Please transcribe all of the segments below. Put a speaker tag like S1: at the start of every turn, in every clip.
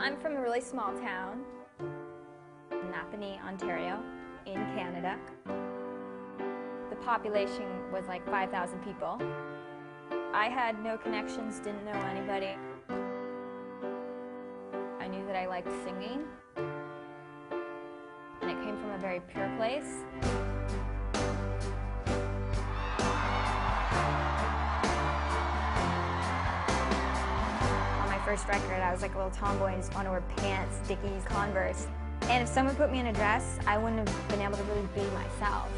S1: I'm from a really small town, Napanee, Ontario, in Canada. The population was like 5,000 people. I had no connections, didn't know anybody. I knew that I liked singing, and it came from a very pure place. On my first record, I was like a little tomboy and just wanted to wear pants, Dickies, Converse. And if someone put me in a dress, I wouldn't have been able to really be myself.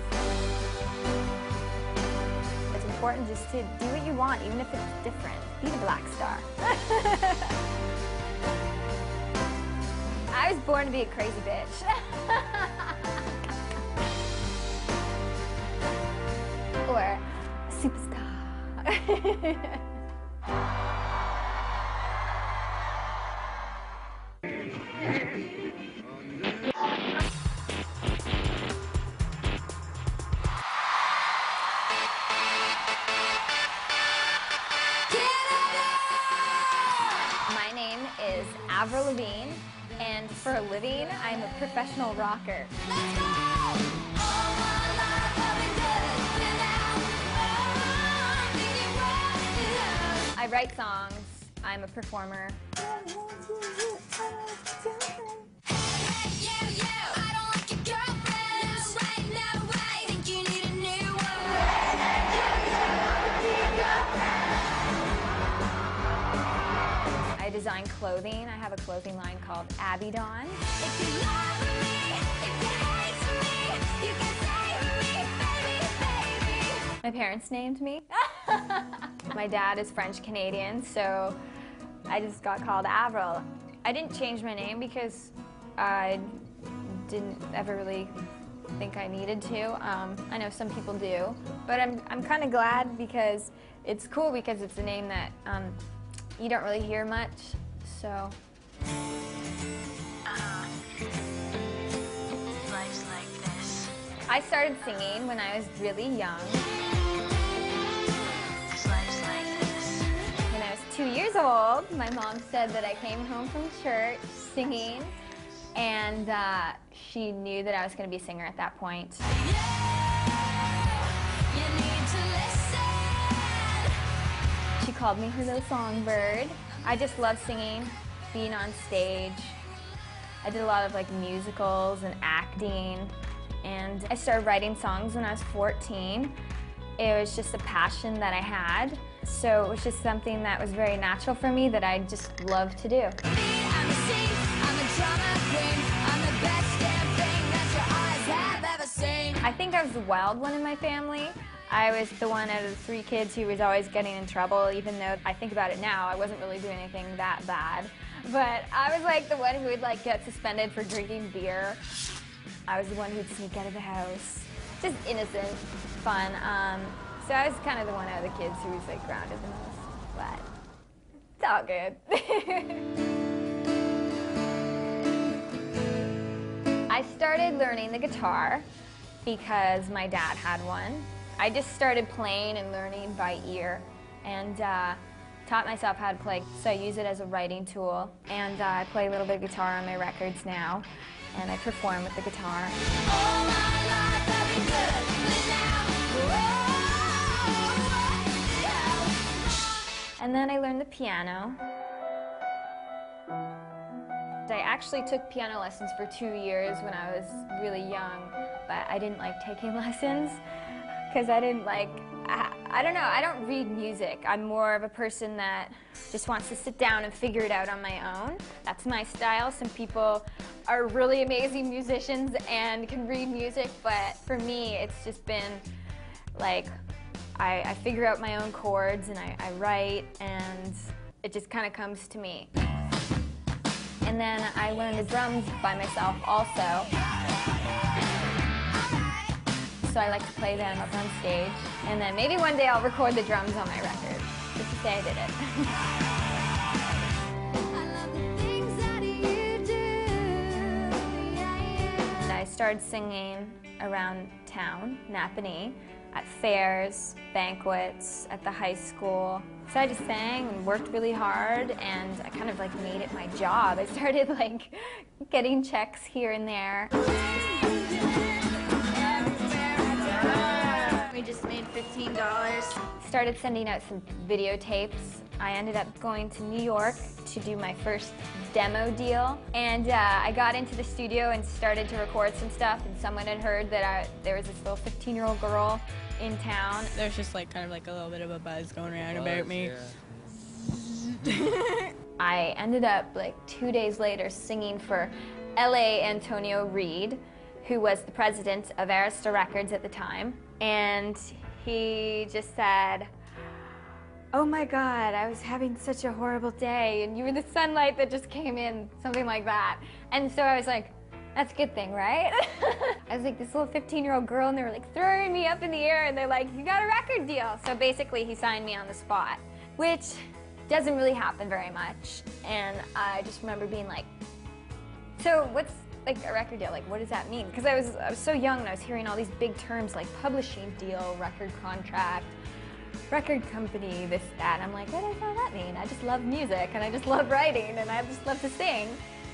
S1: It's important just to do what you want, even if it's different. Be the black star. I was born to be a crazy bitch. Or a superstar. My name is Avril Lavigne, and for a living, I'm a professional rocker. I write songs, I'm a performer. I design clothing. I have a clothing line called Abby Dawn. My parents named me. My dad is French-Canadian, so I just got called Avril. I didn't change my name because I didn't ever really think I needed to. I know some people do, but I'm kind of glad because it's cool because it's a name that you don't really hear much, so.
S2: Life's like this.
S1: I started singing when I was really young.
S2: Life's like this.
S1: When I was 2 years old, my mom said that I came home from church singing, and she knew that I was going to be a singer at that point. She called me her little songbird. I just love singing, being on stage. I did a lot of like musicals and acting, and I started writing songs when I was 14. It was just a passion that I had, so it was just something that was very natural for me that I just loved to do. I think I was the wild one in my family. I was the one out of the 3 kids who was always getting in trouble, even though I think about it now, I wasn't really doing anything that bad. But I was like the one who would like get suspended for drinking beer. I was the one who'd sneak out of the house. Just innocent, fun. So I was kind of the one out of the kids who was like grounded the most, but it's all good. I started learning the guitar because my dad had one. I just started playing and learning by ear, and taught myself how to play. So I use it as a writing tool, and I play a little bit of guitar on my records now, and I perform with the guitar. All my life I've been good, but now, and then I learned the piano. I actually took piano lessons for 2 years when I was really young, but I didn't like taking lessons because I didn't like, I don't know, I don't read music. I'm more of a person that just wants to sit down and figure it out on my own. That's my style. Some people are really amazing musicians and can read music, but for me, it's just been like, I figure out my own chords and I write, and it just kind of comes to me. And then I learned the drums by myself also. So I like to play them up on stage. And then maybe one day I'll record the drums on my record, just to say I did it. I started singing around town, Napanee, at fairs, banquets, at the high school. So I just sang and worked really hard, and I kind of like made it my job. I started like getting checks here and there.
S3: We just made $15.
S1: Started sending out some videotapes. I ended up going to New York to do my first demo deal, and I got into the studio and started to record some stuff, and someone had heard that there was this little 15-year-old girl in town.
S4: There's just like kind of like a little bit of a buzz going around about me.
S5: Yeah.
S1: I ended up like 2 days later singing for L.A. Antonio Reed, who was the president of Arista Records at the time, and he just said, "Oh my God, I was having such a horrible day, and you were the sunlight that just came in," something like that. And so I was like, that's a good thing, right? I was like this little 15-year-old girl, and they were like throwing me up in the air, and they're like, "You got a record deal." So basically he signed me on the spot, which doesn't really happen very much. And I just remember being like, so what's like a record deal? Like, what does that mean? Because I was so young, and I was hearing all these big terms like publishing deal, record contract, record company, this, that. I'm like, what does all that mean? I just love music, and I just love writing, and I just love to sing.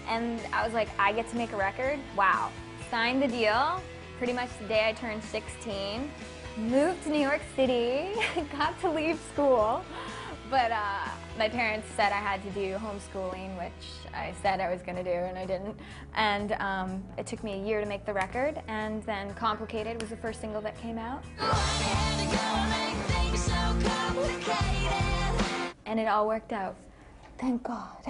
S1: And I was like, I get to make a record? Wow. Signed the deal pretty much the day I turned 16. Moved to New York City, got to leave school. But my parents said I had to do homeschooling, which I said I was going to do, and I didn't. And it took me a year to make the record, and then Complicated was the first single that came out. And it all worked out. Thank God.